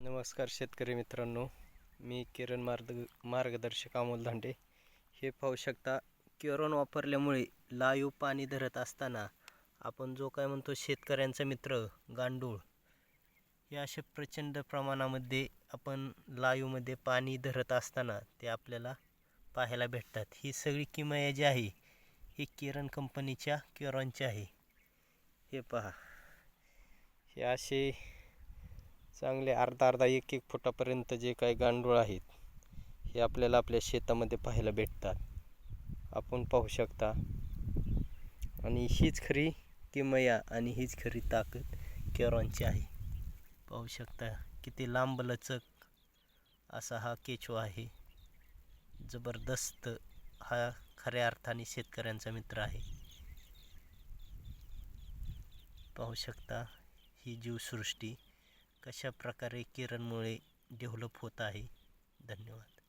नमस्कार शेतकरी मित्रांनो, मी किरण मार्गदर्शक अमोल धांडे. हे पाहू शकता, केरॉन वापरल्यामुळे लाईव्ह पाणी धरत असताना आपण जो काय म्हणतो शेतकऱ्यांचा मित्र गांडूळ, हे असे प्रचंड प्रमाणामध्ये आपण लाईव्हमध्ये पाणी धरत असताना ते आपल्याला पाहायला भेटतात. ही सगळी किमया जी आहे ही किरण कंपनीच्या केरॉनची आहे. हे पहा, हे असे चांगले अर्धा एक फुटापर्यंत जे काही गांडूळ आहेत हे आपल्याला आपल्या शेतामध्ये पाहायला भेटतात. आपण पाहू शकता. आणि हीच खरी किमया आणि हीच खरी ताकद केरॉनची आहे. पाहू शकता किती लांबलचक असा हा केचवा आहे. जबरदस्त हा खऱ्या अर्थाने शेतकऱ्यांचा मित्र आहे. पाहू शकता ही जीवसृष्टी कशा प्रकारे किरणमुळे डेव्हलप होत आहे. धन्यवाद.